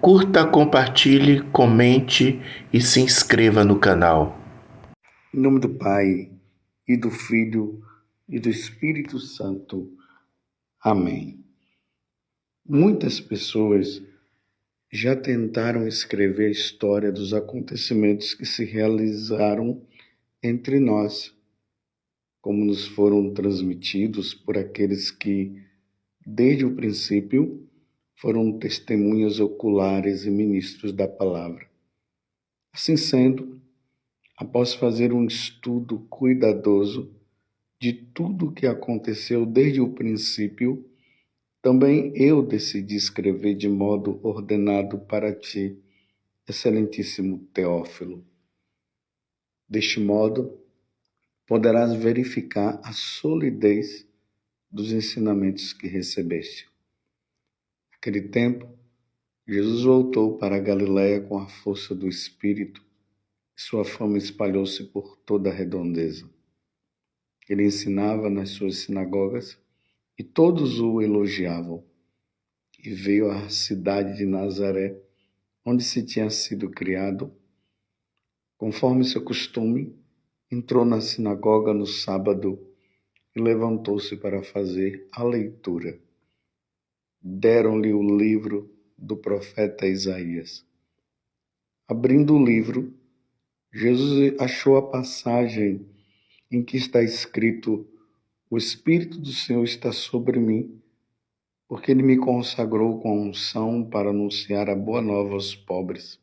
Curta, compartilhe, comente e se inscreva no canal. Em nome do Pai, e do Filho, e do Espírito Santo. Amém. Muitas pessoas já tentaram escrever a história dos acontecimentos que se realizaram entre nós, como nos foram transmitidos por aqueles que, desde o princípio, foram testemunhas oculares e ministros da palavra. Assim sendo, após fazer um estudo cuidadoso de tudo o que aconteceu desde o princípio, também eu decidi escrever de modo ordenado para ti, excelentíssimo Teófilo. Deste modo, poderás verificar a solidez dos ensinamentos que recebeste. Naquele tempo, Jesus voltou para a Galiléia com a força do Espírito e sua fama espalhou-se por toda a redondeza. Ele ensinava nas suas sinagogas e todos o elogiavam. E veio à cidade de Nazaré, onde se tinha sido criado. Conforme seu costume, entrou na sinagoga no sábado e levantou-se para fazer a leitura. Deram-lhe o livro do profeta Isaías. Abrindo o livro, Jesus achou a passagem em que está escrito: "O Espírito do Senhor está sobre mim, porque ele me consagrou com a unção para anunciar a boa nova aos pobres.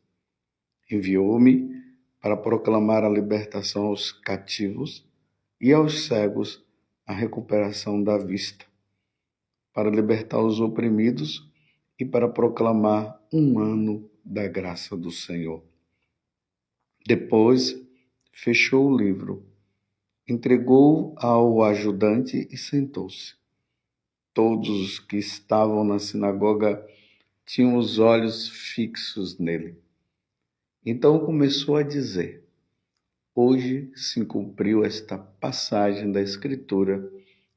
Enviou-me para proclamar a libertação aos cativos e aos cegos a recuperação da vista, para libertar os oprimidos e para proclamar um ano da graça do Senhor." Depois, fechou o livro, entregou-o ao ajudante e sentou-se. Todos os que estavam na sinagoga tinham os olhos fixos nele. Então começou a dizer: "Hoje se cumpriu esta passagem da Escritura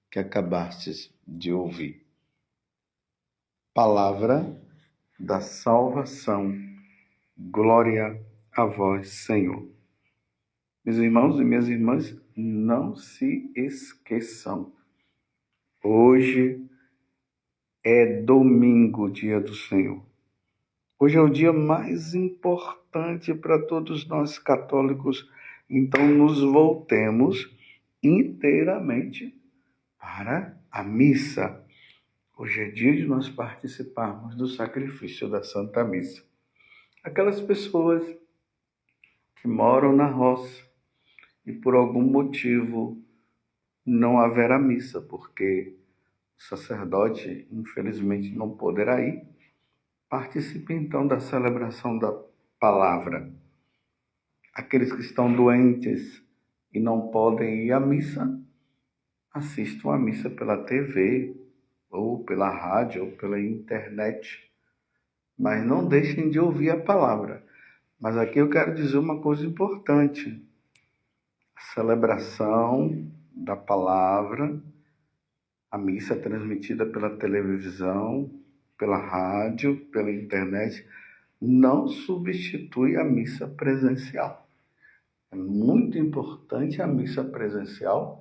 que acabastes de ouvir." Palavra da salvação. Glória a vós, Senhor. Meus irmãos e minhas irmãs, não se esqueçam. Hoje é domingo, dia do Senhor. Hoje é o dia mais importante para todos nós católicos, então nos voltemos inteiramente para a missa. Hoje é dia de nós participarmos do sacrifício da Santa Missa. Aquelas pessoas que moram na roça e por algum motivo não haverá missa, porque o sacerdote infelizmente não poderá ir, participe então da celebração da palavra. Aqueles que estão doentes e não podem ir à missa, assistam à missa pela TV, ou pela rádio, ou pela internet, mas não deixem de ouvir a palavra. Mas aqui eu quero dizer uma coisa importante: a celebração da palavra, a missa transmitida pela televisão, pela rádio, pela internet, não substitui a missa presencial. É muito importante a missa presencial,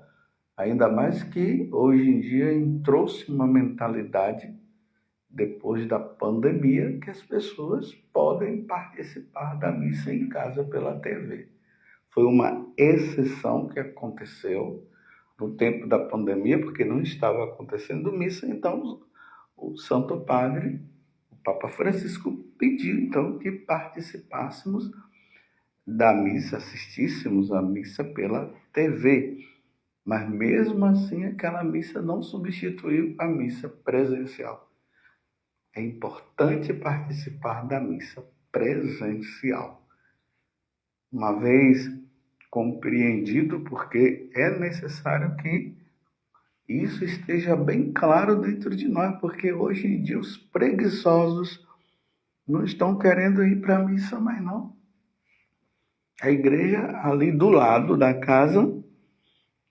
ainda mais que hoje em dia entrou-se uma mentalidade, depois da pandemia, que as pessoas podem participar da missa em casa pela TV. Foi uma exceção que aconteceu no tempo da pandemia, porque não estava acontecendo missa, então o Santo Padre, o Papa Francisco, pediu então que participássemos da missa, assistíssemos à missa pela TV. Mas mesmo assim, aquela missa não substituiu a missa presencial. É importante participar da missa presencial, uma vez compreendido, porque é necessário que isso esteja bem claro dentro de nós, porque hoje em dia os preguiçosos não estão querendo ir para a missa mais não. A igreja ali do lado da casa,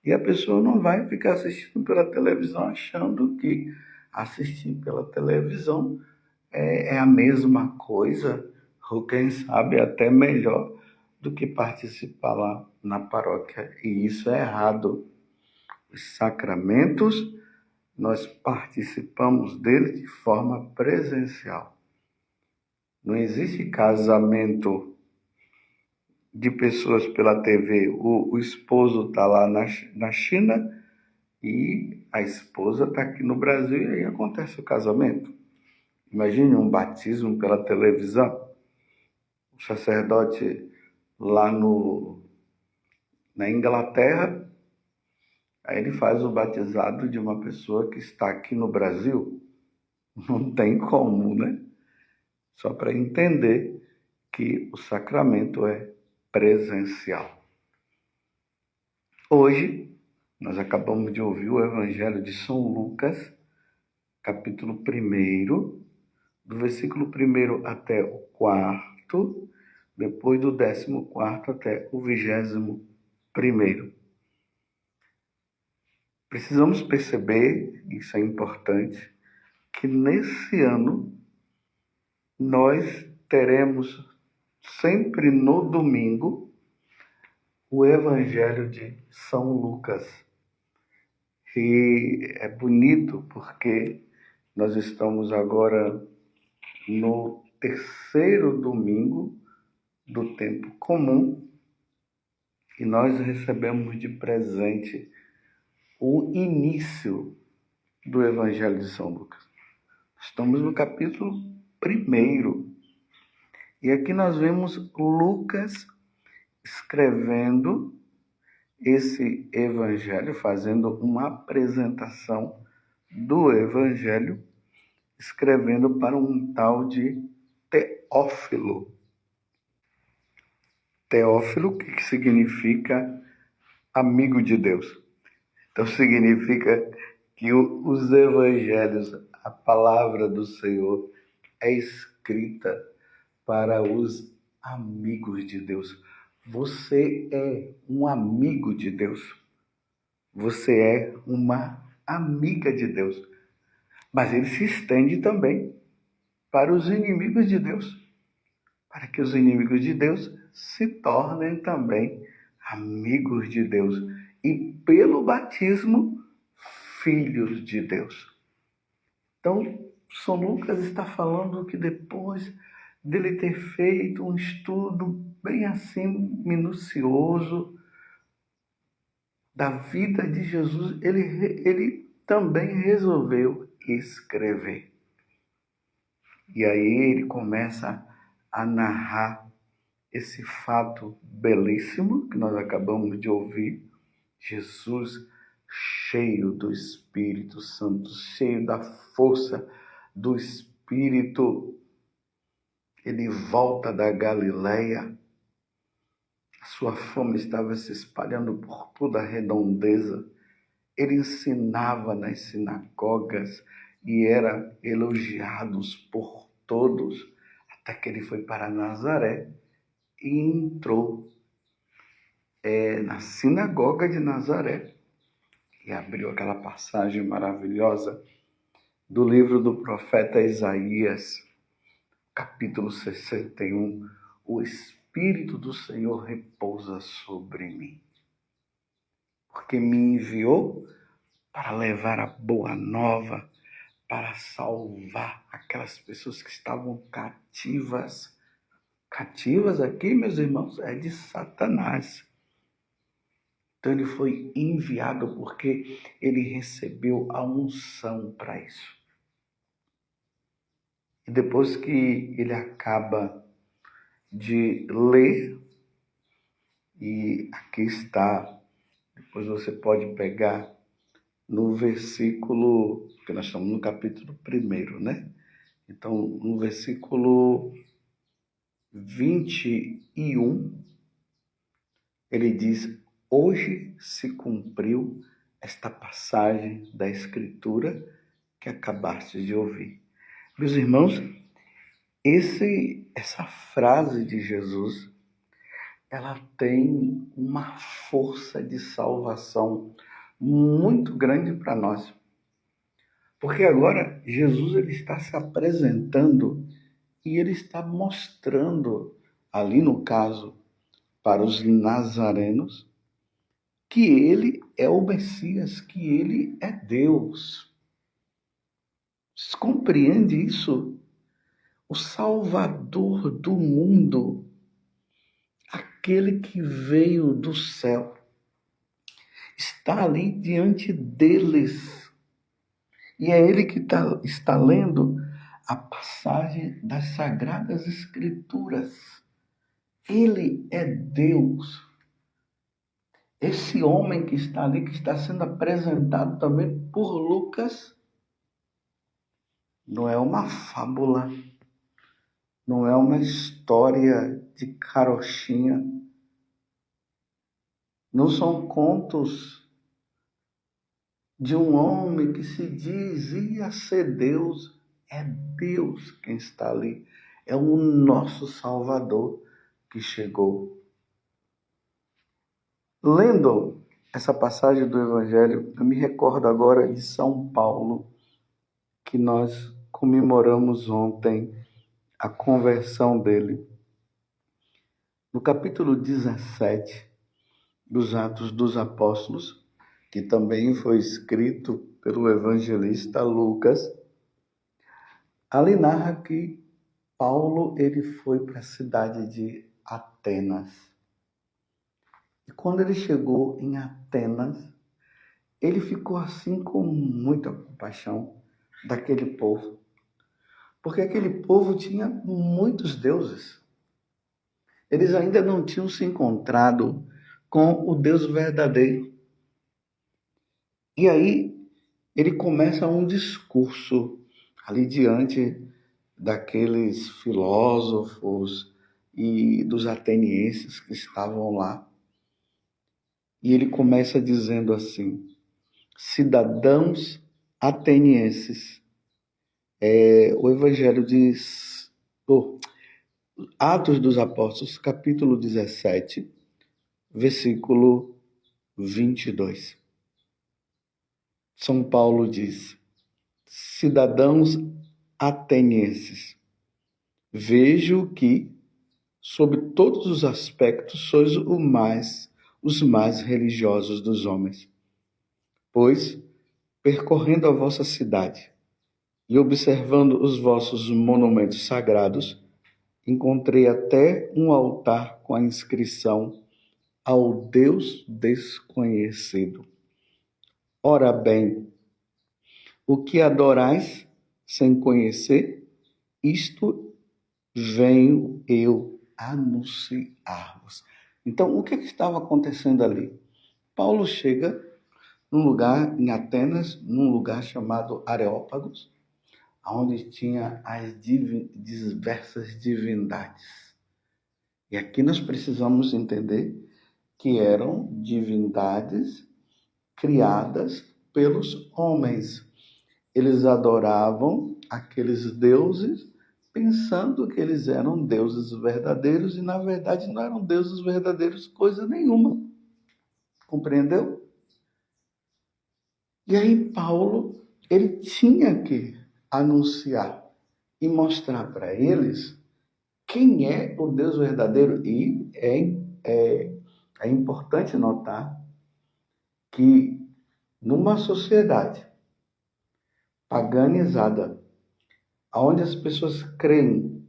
e a pessoa não vai ficar assistindo pela televisão achando que assistir pela televisão é a mesma coisa, ou quem sabe até melhor do que participar lá na paróquia. E isso é errado. Os sacramentos, nós participamos deles de forma presencial. Não existe casamento de pessoas pela TV. O esposo está lá na China e a esposa está aqui no Brasil e aí acontece o casamento. Imagine um batismo pela televisão. O sacerdote lá na Inglaterra, aí ele faz o batizado de uma pessoa que está aqui no Brasil. Não tem como, né? Só para entender que o sacramento é presencial. Hoje, nós acabamos de ouvir o Evangelho de São Lucas, capítulo 1, do versículo 1 até o 4, depois do 14º até o 21º. Precisamos perceber, isso é importante, que nesse ano nós teremos sempre no domingo o Evangelho de São Lucas. E é bonito porque nós estamos agora no 3º domingo do tempo comum e nós recebemos de presente o início do Evangelho de São Lucas. Estamos no capítulo 1 e aqui nós vemos Lucas escrevendo esse Evangelho, fazendo uma apresentação do Evangelho, escrevendo para um tal de Teófilo. Teófilo, que significa amigo de Deus. Então significa que os evangelhos, a palavra do Senhor, é escrita para os amigos de Deus. Você é um amigo de Deus. Você é uma amiga de Deus. Mas ele se estende também para os inimigos de Deus, para que os inimigos de Deus se tornem também amigos de Deus e, pelo batismo, filhos de Deus. Então, São Lucas está falando que depois dele ter feito um estudo bem assim minucioso da vida de Jesus, ele também resolveu escrever. E aí ele começa a narrar esse fato belíssimo que nós acabamos de ouvir. Jesus cheio do Espírito Santo, cheio da força do Espírito. Ele volta da Galileia. A sua fama estava se espalhando por toda a redondeza. Ele ensinava nas sinagogas e era elogiado por todos, até que ele foi para Nazaré e entrou na sinagoga de Nazaré e abriu aquela passagem maravilhosa do livro do profeta Isaías, capítulo 61. O Espírito do Senhor repousa sobre mim, porque me enviou para levar a boa nova, para salvar aquelas pessoas que estavam cativas. Cativas aqui, meus irmãos, é de Satanás. Então ele foi enviado porque ele recebeu a unção para isso. E depois que ele acaba de ler, e aqui está, depois você pode pegar no versículo, que nós estamos no capítulo 1, né? Então, no versículo 21, ele diz: hoje se cumpriu esta passagem da Escritura que acabaste de ouvir. Meus irmãos, essa frase de Jesus, ela tem uma força de salvação muito grande para nós. Porque agora Jesus ele está se apresentando e ele está mostrando, ali no caso, para os nazarenos, que ele é o Messias, que ele é Deus. Você compreende isso? O Salvador do mundo, aquele que veio do céu, está ali diante deles. E é ele que está lendo a passagem das Sagradas Escrituras. Ele é Deus. Esse homem que está ali, que está sendo apresentado também por Lucas, não é uma fábula, não é uma história de carochinha, não são contos de um homem que se dizia ser Deus. É Deus quem está ali, é o nosso Salvador que chegou. Lendo essa passagem do Evangelho, eu me recordo agora de São Paulo, que nós comemoramos ontem a conversão dele. No capítulo 17 dos Atos dos Apóstolos, que também foi escrito pelo evangelista Lucas, ali narra que Paulo ele foi para a cidade de Atenas. E quando ele chegou em Atenas, ele ficou assim com muita compaixão daquele povo, porque aquele povo tinha muitos deuses. Eles ainda não tinham se encontrado com o Deus verdadeiro. E aí ele começa um discurso ali diante daqueles filósofos e dos atenienses que estavam lá. E ele começa dizendo assim: cidadãos atenienses. O Evangelho diz, Atos dos Apóstolos, capítulo 17, versículo 22. São Paulo diz: cidadãos atenienses, vejo que, sob todos os aspectos, sois os mais religiosos dos homens. Pois, percorrendo a vossa cidade e observando os vossos monumentos sagrados, encontrei até um altar com a inscrição ao Deus desconhecido. Ora bem, o que adorais sem conhecer, isto venho eu anunciar-vos. Então, o que estava acontecendo ali? Paulo chega num lugar em Atenas, num lugar chamado Areópagos, onde tinha as diversas divindades. E aqui nós precisamos entender que eram divindades criadas pelos homens. Eles adoravam aqueles deuses pensando que eles eram deuses verdadeiros e, na verdade, não eram deuses verdadeiros coisa nenhuma. Compreendeu? E aí Paulo, ele tinha que anunciar e mostrar para eles quem é o Deus verdadeiro. E é importante notar que numa sociedade paganizada, onde as pessoas creem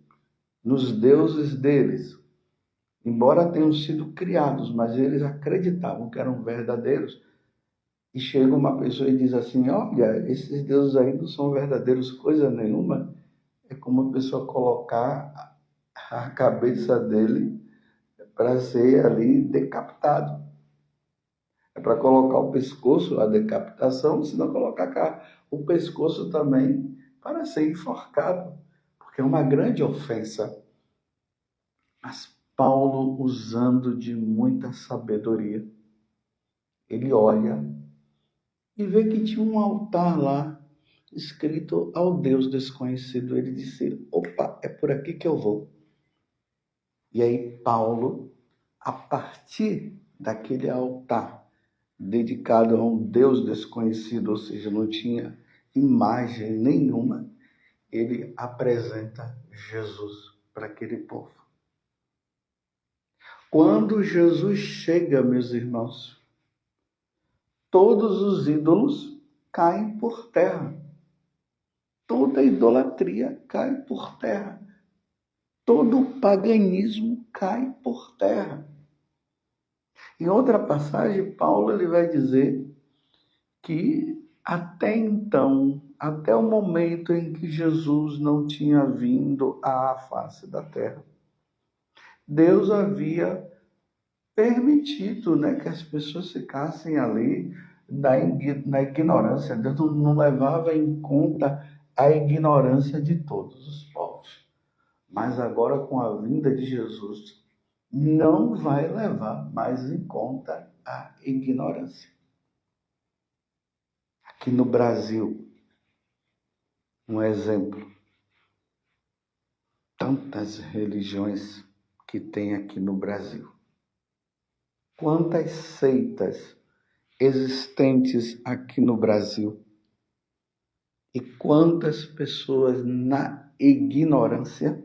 nos deuses deles, embora tenham sido criados, mas eles acreditavam que eram verdadeiros, e chega uma pessoa e diz assim: olha, esses deuses aí não são verdadeiros coisa nenhuma. É como a pessoa colocar a cabeça dele para ser ali decapitado. É para colocar o pescoço, a decapitação, se não colocar o pescoço também para ser enforcado, porque é uma grande ofensa. Mas Paulo, usando de muita sabedoria, ele olha e vê que tinha um altar lá, escrito ao Deus desconhecido. Ele disse: opa, é por aqui que eu vou. E aí Paulo, a partir daquele altar dedicado a um Deus desconhecido, ou seja, não tinha imagem nenhuma, ele apresenta Jesus para aquele povo. Quando Jesus chega, meus irmãos, todos os ídolos caem por terra. Toda idolatria cai por terra. Todo o paganismo cai por terra. Em outra passagem, Paulo ele vai dizer que até então, até o momento em que Jesus não tinha vindo à face da terra, Deus havia permitido, que as pessoas ficassem ali na ignorância. Deus não levava em conta a ignorância de todos os povos. Mas agora, com a vinda de Jesus, não vai levar mais em conta a ignorância. Aqui no Brasil, um exemplo. Tantas religiões que tem aqui no Brasil. Quantas seitas existentes aqui no Brasil. E quantas pessoas na ignorância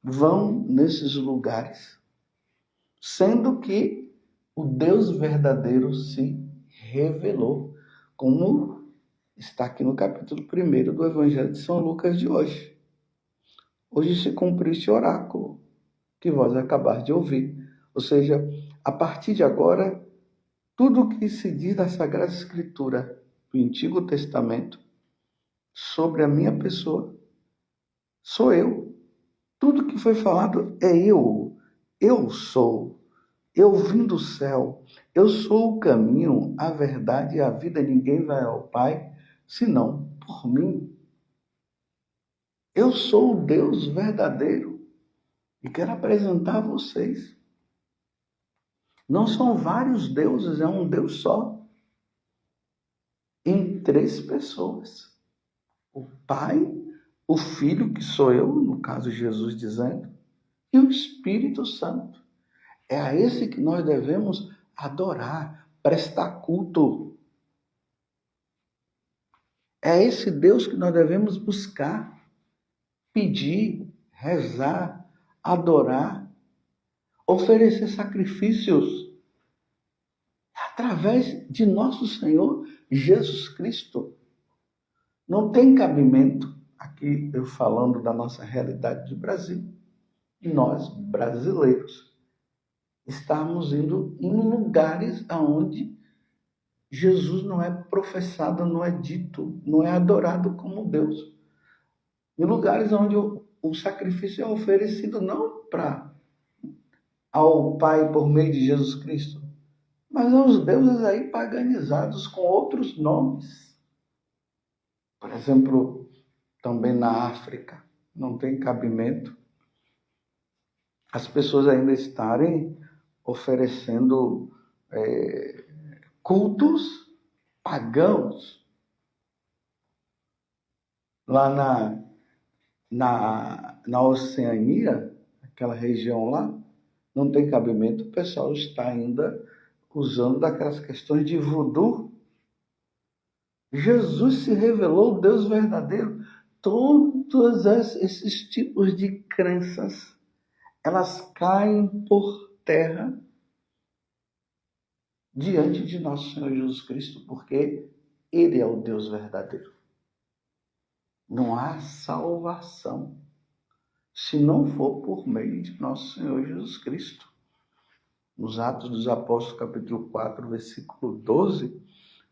vão nesses lugares, sendo que o Deus verdadeiro se revelou, como está aqui no capítulo 1 do Evangelho de São Lucas de hoje. Hoje se cumpriu este oráculo que vós acabaste de ouvir. Ou seja, a partir de agora, tudo o que se diz da Sagrada Escritura do Antigo Testamento sobre a minha pessoa, sou eu. Tudo que foi falado é eu. Eu sou. Eu vim do céu. Eu sou o caminho, a verdade e a vida. Ninguém vai ao Pai senão por mim. Eu sou o Deus verdadeiro e quero apresentar a vocês. Não são vários deuses, é um Deus só. Em 3 pessoas. O Pai, o Filho, que sou eu, no caso Jesus dizendo, e o Espírito Santo. É a esse que nós devemos adorar, prestar culto. É a esse Deus que nós devemos buscar, pedir, rezar, adorar, oferecer sacrifícios através de nosso Senhor Jesus Cristo. Não tem cabimento, aqui eu falando da nossa realidade do Brasil, e nós, brasileiros, estarmos indo em lugares onde Jesus não é professado, não é dito, não é adorado como Deus. Em lugares onde o sacrifício é oferecido não ao Pai por meio de Jesus Cristo, mas aos deuses aí paganizados com outros nomes. Por exemplo, também na África, não tem cabimento as pessoas ainda estarem oferecendo cultos pagãos lá na Oceania, aquela região lá, não tem cabimento, o pessoal está ainda usando daquelas questões de voodoo. Jesus se revelou o Deus verdadeiro. Todos esses tipos de crenças, elas caem por terra diante de nosso Senhor Jesus Cristo, porque Ele é o Deus verdadeiro. Não há salvação se não for por meio de nosso Senhor Jesus Cristo. Nos Atos dos Apóstolos, capítulo 4, versículo 12,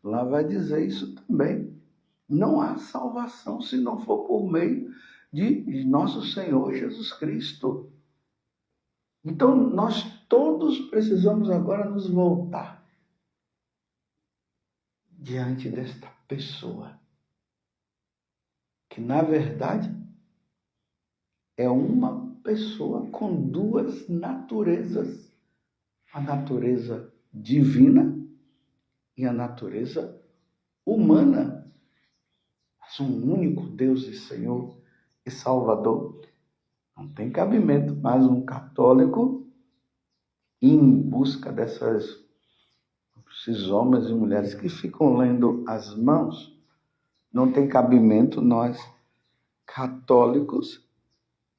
lá vai dizer isso também. Não há salvação se não for por meio de nosso Senhor Jesus Cristo. Então, nós todos precisamos agora nos voltar diante desta pessoa, que na verdade é uma pessoa com 2 naturezas, a natureza divina e a natureza humana. Mas um único Deus e Senhor e Salvador. Não tem cabimento mais um católico ir em busca desses homens e mulheres que ficam lendo as mãos Não tem cabimento nós, católicos,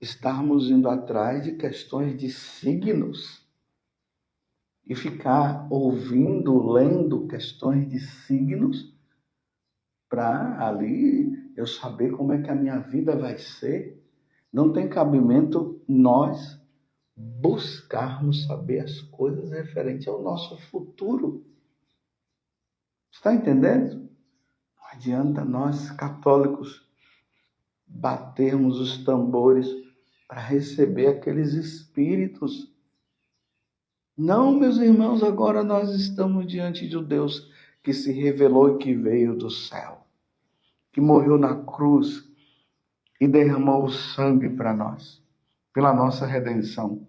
estarmos indo atrás de questões de signos e ficar ouvindo, lendo questões de signos para ali eu saber como é que a minha vida vai ser. Não tem cabimento nós buscarmos saber as coisas referentes ao nosso futuro. Está entendendo? Não adianta nós, católicos, batermos os tambores para receber aqueles espíritos. Não, meus irmãos, agora nós estamos diante de um Deus que se revelou e que veio do céu, que morreu na cruz e derramou o sangue para nós, pela nossa redenção,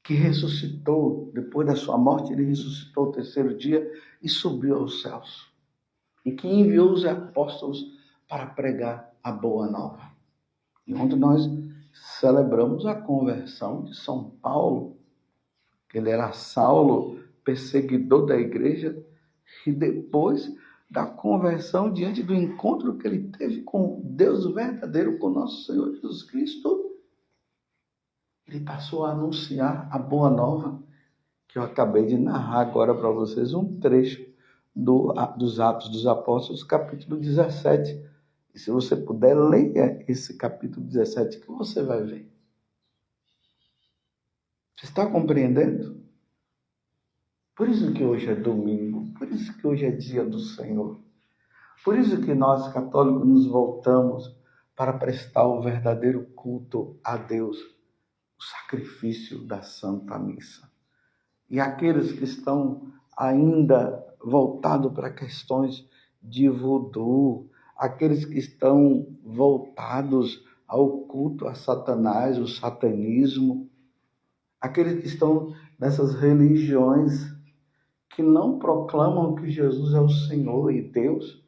que ressuscitou, depois da sua morte, ele ressuscitou o terceiro dia e subiu aos céus, e que enviou os apóstolos para pregar a boa nova. E ontem nós celebramos a conversão de São Paulo, que ele era Saulo, perseguidor da igreja, e depois da conversão, diante do encontro que ele teve com Deus verdadeiro, com nosso Senhor Jesus Cristo, ele passou a anunciar a boa nova, que eu acabei de narrar agora para vocês, um trecho dos Atos dos Apóstolos, capítulo 17. E se você puder, leia esse capítulo 17 que você vai ver. Você está compreendendo? Por isso que hoje é domingo, por isso que hoje é dia do Senhor. Por isso que nós, católicos, nos voltamos para prestar o verdadeiro culto a Deus, o sacrifício da Santa Missa. E aqueles que estão ainda voltados para questões de voodoo, aqueles que estão voltados ao culto a Satanás, o satanismo, aqueles que estão nessas religiões que não proclamam que Jesus é o Senhor e Deus,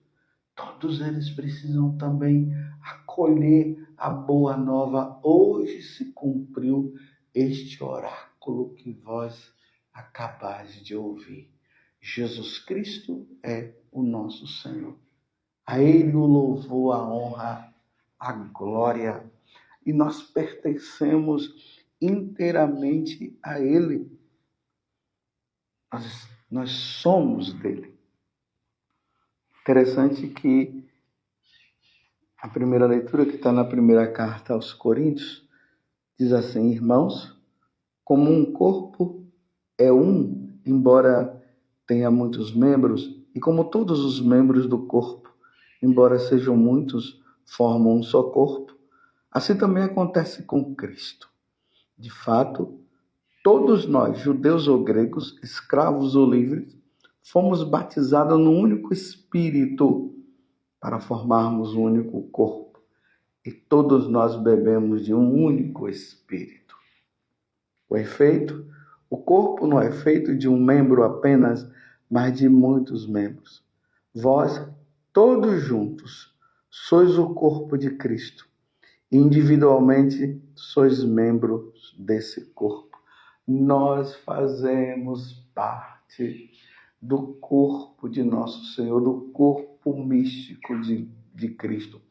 todos eles precisam também acolher a boa nova. Hoje se cumpriu este oráculo que vós acabais de ouvir. Jesus Cristo é o nosso Senhor. A Ele o louvor, a honra, a glória. E nós pertencemos inteiramente a Ele. Nós somos dele. Interessante que a primeira leitura, que está na primeira carta aos Coríntios, diz assim: irmãos, como um corpo é um, embora tenha muitos membros, e como todos os membros do corpo, embora sejam muitos, formam um só corpo, assim também acontece com Cristo. De fato, todos nós, judeus ou gregos, escravos ou livres, fomos batizados num único Espírito para formarmos um único corpo. E todos nós bebemos de um único Espírito. Com efeito, o corpo não é feito de um membro apenas, mas de muitos membros. Vós, todos juntos, sois o corpo de Cristo. E individualmente sois membros desse corpo. Nós fazemos parte do corpo de nosso Senhor, do corpo místico de Cristo.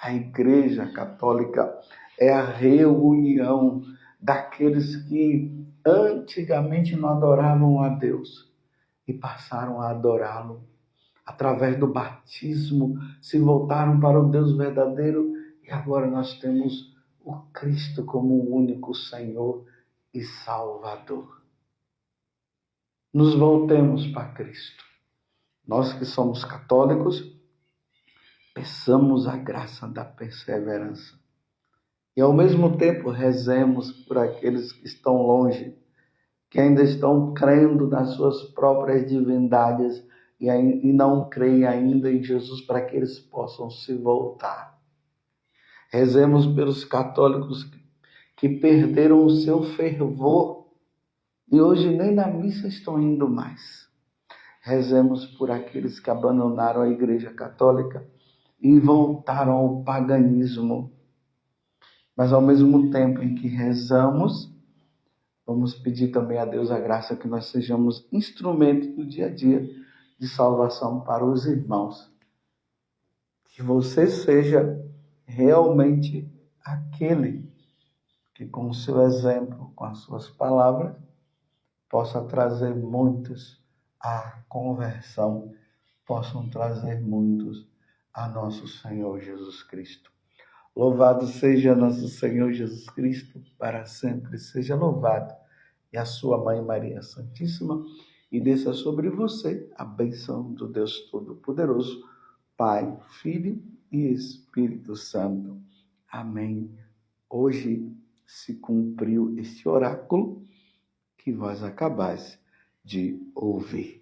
A Igreja Católica é a reunião daqueles que antigamente não adoravam a Deus e passaram a adorá-lo. Através do batismo, se voltaram para o Deus verdadeiro e agora nós temos o Cristo como o único Senhor e Salvador. Nos voltemos para Cristo. Nós que somos católicos, peçamos a graça da perseverança. E ao mesmo tempo rezemos por aqueles que estão longe, que ainda estão crendo nas suas próprias divindades e não creem ainda em Jesus, para que eles possam se voltar. Rezemos pelos católicos que perderam o seu fervor e hoje nem na missa estão indo mais. Rezemos por aqueles que abandonaram a Igreja Católica e voltaram ao paganismo. Mas ao mesmo tempo em que rezamos, vamos pedir também a Deus a graça que nós sejamos instrumentos do dia a dia de salvação para os irmãos. Que você seja realmente aquele que, com o seu exemplo, com as suas palavras, possa trazer muitos à conversão, possam trazer muitos a nosso Senhor Jesus Cristo. Louvado seja nosso Senhor Jesus Cristo, para sempre seja louvado. E a sua Mãe Maria Santíssima, e desça sobre você a bênção do Deus Todo-Poderoso, Pai, Filho e Espírito Santo. Amém. Hoje se cumpriu este oráculo que vós acabais de ouvir.